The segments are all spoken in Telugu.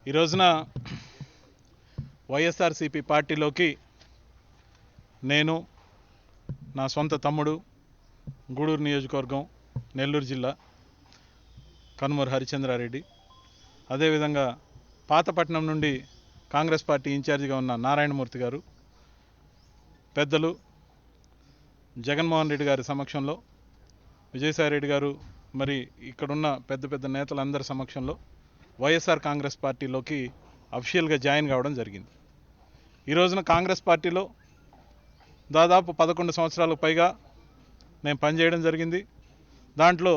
ఈ రోజున వైఎస్ఆర్సీపీ పార్టీలోకి నేను, నా సొంత తమ్ముడు, గూడూరు నియోజకవర్గం, నెల్లూరు జిల్లా, కనుమూరు హరిచంద్రారెడ్డి, అదేవిధంగా పాతపట్నం నుండి కాంగ్రెస్ పార్టీ ఇన్ఛార్జిగా ఉన్న నారాయణమూర్తి గారు, పెద్దలు జగన్మోహన్ రెడ్డి గారి సమక్షంలో, విజయసాయిరెడ్డి గారు, మరి ఇక్కడున్న పెద్ద పెద్ద నేతలందరి సమక్షంలో వైఎస్ఆర్ కాంగ్రెస్ పార్టీలోకి అఫీషియల్గా జాయిన్ కావడం జరిగింది. ఈ రోజున కాంగ్రెస్ పార్టీలో దాదాపు 11 సంవత్సరాలకు పైగా నేను పనిచేయడం జరిగింది. దాంట్లో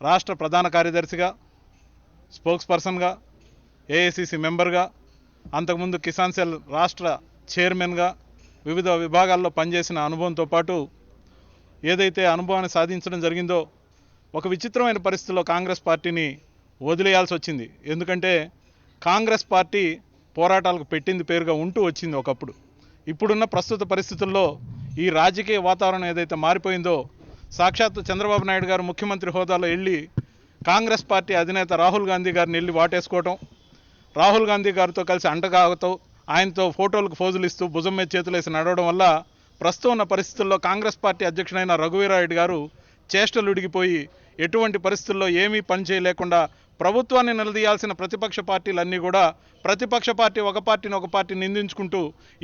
రాష్ట్ర ప్రధాన కార్యదర్శిగా, స్పోక్స్ పర్సన్గా, ఏఐసిసి మెంబర్గా, అంతకుముందు కిసాన్ సెల్ రాష్ట్ర చైర్మన్గా వివిధ విభాగాల్లో పనిచేసిన అనుభవంతో పాటు ఏదైతే అనుభవాన్ని సాధించడం జరిగిందో, ఒక విచిత్రమైన పరిస్థితుల్లో కాంగ్రెస్ పార్టీని వదిలేయాల్సి వచ్చింది. ఎందుకంటే కాంగ్రెస్ పార్టీ పోరాటాలకు పెట్టింది పేరుగా ఉంటూ వచ్చింది ఒకప్పుడు. ఇప్పుడున్న ప్రస్తుత పరిస్థితుల్లో ఈ రాజకీయ వాతావరణం ఏదైతే మారిపోయిందో, సాక్షాత్తు చంద్రబాబు నాయుడు గారు ముఖ్యమంత్రి హోదాలో వెళ్ళి కాంగ్రెస్ పార్టీ అధినేత రాహుల్ గాంధీ గారిని వెళ్ళి వాటేసుకోవటం, రాహుల్ గాంధీ గారితో కలిసి అంటగాగుతూ ఆయనతో ఫోటోలకు ఫోజులు ఇస్తూ భుజం మీద చేతులేసి నడవడం వల్ల ప్రస్తుతం ఉన్న పరిస్థితుల్లో కాంగ్రెస్ పార్టీ అధ్యక్షుడైన రఘువీరారెడ్డి గారు చేష్టలు ఉడిగిపోయి ఎటువంటి పరిస్థితుల్లో ఏమీ పని చేయలేకుండా ప్రభుత్వాన్ని నిలదీయాల్సిన ప్రతిపక్ష పార్టీలన్నీ కూడా ప్రతిపక్ష పార్టీ ఒక పార్టీని నిందించుకుంటూ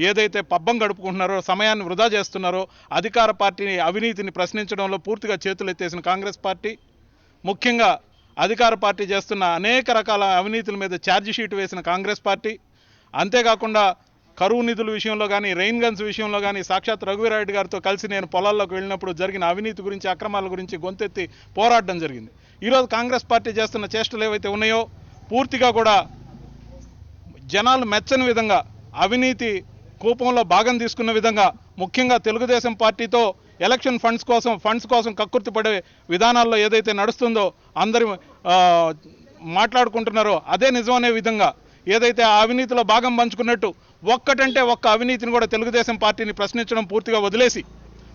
ఏదైతే పబ్బం గడుపుకుంటున్నారో, సమయాన్ని వృధా చేస్తున్నారో, అధికార పార్టీని అవినీతిని ప్రశ్నించడంలో పూర్తిగా చేతులెత్తేసిన కాంగ్రెస్ పార్టీ, ముఖ్యంగా అధికార పార్టీ చేస్తున్న అనేక రకాల అవినీతుల మీద ఛార్జ్ షీట్ వేసిన కాంగ్రెస్ పార్టీ, అంతేకాకుండా కరువు నిధుల విషయంలో కానీ, రెయిన్ గన్స్ విషయంలో కానీ సాక్షాత్ రఘువీరారెడ్డి గారితో కలిసి నేను పొలాల్లోకి వెళ్ళినప్పుడు జరిగిన అవినీతి గురించి, అక్రమాల గురించి గొంతెత్తి పోరాడడం జరిగింది. ఈరోజు కాంగ్రెస్ పార్టీ చేస్తున్న చేష్టలు ఏవైతే ఉన్నాయో పూర్తిగా కూడా జనాలు మెచ్చని విధంగా, అవినీతి కూపంలో భాగం తీసుకున్న విధంగా, ముఖ్యంగా తెలుగుదేశం పార్టీతో ఎలక్షన్ ఫండ్స్ కోసం కక్కుర్తి పడే విధానాల్లో ఏదైతే నడుస్తుందో, అందరూ మాట్లాడుకుంటున్నారో అదే నిజమనే విధంగా ఏదైతే ఆ అవినీతిలో భాగం పంచుకున్నట్టు ఒక్కటంటే ఒక్క అవినీతిని కూడా తెలుగుదేశం పార్టీని ప్రశ్నించడం పూర్తిగా వదిలేసి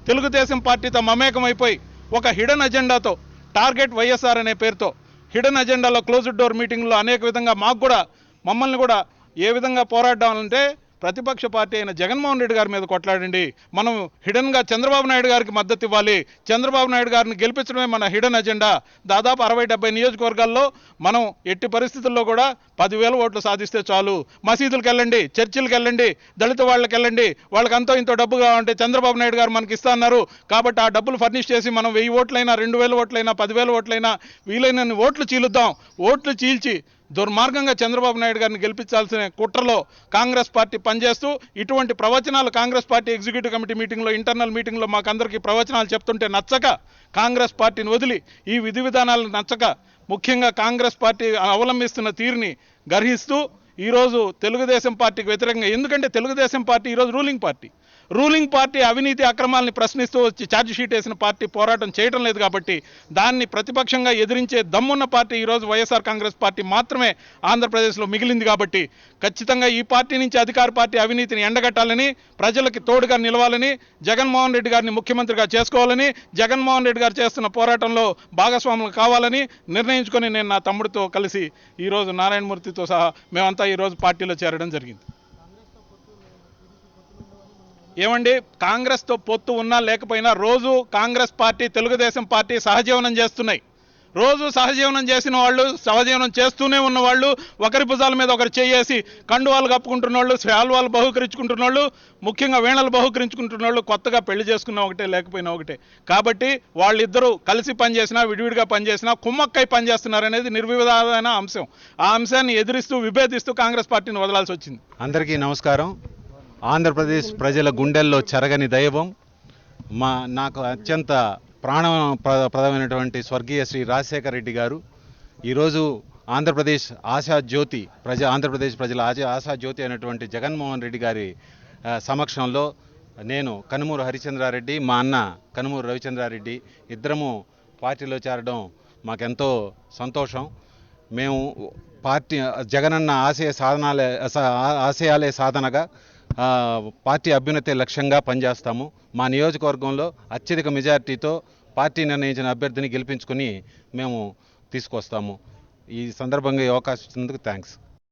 తెలుగుదేశం పార్టీతో మమేకమైపోయి ఒక హిడెన్ అజెండాతో, టార్గెట్ వైఎస్ఆర్ అనే పేరుతో హిడెన్ అజెండాలో క్లోజ్డ్ డోర్ మీటింగ్లో అనేక విధంగా మమ్మల్ని కూడా ఏ విధంగా పోరాడాలంటే ప్రతిపక్ష పార్టీ అయిన జగన్మోహన్ రెడ్డి గారి మీద కొట్లాడండి, మనం హిడెన్గా చంద్రబాబు నాయుడు గారికి మద్దతు ఇవ్వాలి, చంద్రబాబు నాయుడు గారిని గెలిపించడమే మన హిడెన్ అజెండా, దాదాపు 60-70 నియోజకవర్గాల్లో మనం ఎట్టి పరిస్థితుల్లో కూడా 10,000 ఓట్లు సాధిస్తే చాలు, మసీదులకు వెళ్ళండి, చర్చిలకు వెళ్ళండి, దళిత వాళ్ళకి వెళ్ళండి, వాళ్ళకి అంతో ఇంతో డబ్బు కావాలంటే చంద్రబాబు నాయుడు గారు మనకి ఇస్తా అన్నారు కాబట్టి ఆ డబ్బులు ఫర్నిష్ చేసి మనం 1000 ఓట్లైనా, 2000 ఓట్లైనా, 10,000 ఓట్లైనా వీలైనన్ని ఓట్లు చీలుద్దాం, ఓట్లు చీల్చి దుర్మార్గంగా చంద్రబాబు నాయుడు గారిని గెలిపించాల్సిన కుట్రలో కాంగ్రెస్ పార్టీ పనిచేస్తూ ఇటువంటి ప్రవచనాలు కాంగ్రెస్ పార్టీ ఎగ్జిక్యూటివ్ కమిటీ మీటింగ్లో, ఇంటర్నల్ మీటింగ్లో మాకందరికీ ప్రవచనాలు చెప్తుంటే నచ్చక కాంగ్రెస్ పార్టీని వదిలి, ఈ విధి విధానాలను నచ్చక, ముఖ్యంగా కాంగ్రెస్ పార్టీ అవలంబిస్తున్న తీరుని గర్హిస్తూ ఈరోజు తెలుగుదేశం పార్టీకి వ్యతిరేకంగా, ఎందుకంటే తెలుగుదేశం పార్టీ ఈరోజు రూలింగ్ పార్టీ అవినీతి అక్రమాలని ప్రశ్నిస్తూ వచ్చి ఛార్జ్ షీట్ వేసిన పార్టీ పోరాటం చేయడం లేదు కాబట్టి దాన్ని ప్రతిపక్షంగా ఎదిరించే దమ్మున్న పార్టీ ఈరోజు వైఎస్ఆర్ కాంగ్రెస్ పార్టీ మాత్రమే ఆంధ్రప్రదేశ్లో మిగిలింది కాబట్టి ఖచ్చితంగా ఈ పార్టీ నుంచి అధికార పార్టీ అవినీతిని ఎండగట్టాలని, ప్రజలకి తోడుగా నిలవాలని, జగన్మోహన్ రెడ్డి గారిని ముఖ్యమంత్రిగా చేసుకోవాలని, జగన్మోహన్ రెడ్డి గారు చేస్తున్న పోరాటంలో భాగస్వాములు కావాలని నిర్ణయించుకొని నేను నా తమ్ముడితో కలిసి ఈరోజు నారాయణమూర్తితో సహా మేమంతా ఈరోజు పార్టీలో చేరడం జరిగింది. ఏమండి, కాంగ్రెస్తో పొత్తు ఉన్నా లేకపోయినా రోజు కాంగ్రెస్ పార్టీ, తెలుగుదేశం పార్టీ సహజీవనం చేస్తున్నాయి. రోజు సహజీవనం చేసిన వాళ్ళు, సహజీవనం చేస్తూనే ఉన్నవాళ్ళు, ఒకరి భుజాల మీద ఒకరు చేయేసి కండువాలు కప్పుకుంటున్న వాళ్ళు, శాల్వాలు బహుకరించుకుంటున్న వాళ్ళు, ముఖ్యంగా వీణలు బహుకరించుకుంటున్న వాళ్ళు కొత్తగా పెళ్లి చేసుకున్న ఒకటే, లేకపోయినా ఒకటే. కాబట్టి వాళ్ళిద్దరూ కలిసి పనిచేసినా, విడివిడిగా పనిచేసినా కుమ్మక్కై పనిచేస్తున్నారనేది నిర్వివాదమైన అంశం. ఆ అంశాన్ని ఎదిరిస్తూ, విభేదిస్తూ కాంగ్రెస్ పార్టీని వదలాల్సి వచ్చింది. అందరికీ నమస్కారం. ఆంధ్రప్రదేశ్ ప్రజల గుండెల్లో చెరగని దైవం, నాకు అత్యంత ప్రాణప్రదమైనటువంటి స్వర్గీయ శ్రీ రాజశేఖర రెడ్డి గారు ఈరోజు ఆంధ్రప్రదేశ్ ప్రజల ఆశాజ్యోతి అయినటువంటి జగన్మోహన్ రెడ్డి గారి సమక్షంలో నేను, కనుమూరు హరిచంద్రారెడ్డి, మా అన్న కనుమూరు రవిచంద్రారెడ్డి ఇద్దరము పార్టీలో చేరడం మాకెంతో సంతోషం. మేము పార్టీ జగనన్న ఆశయాలే సాధనగా పార్టీ అభ్యున్నతే లక్ష్యంగా పనిచేస్తాము. మా నియోజకవర్గంలో అత్యధిక మెజార్టీతో పార్టీ నిర్ణయించిన అభ్యర్థిని గెలిపించుకొని మేము తీసుకొస్తాము. ఈ సందర్భంగా ఈ అవకాశం ఇచ్చినందుకు థ్యాంక్స్.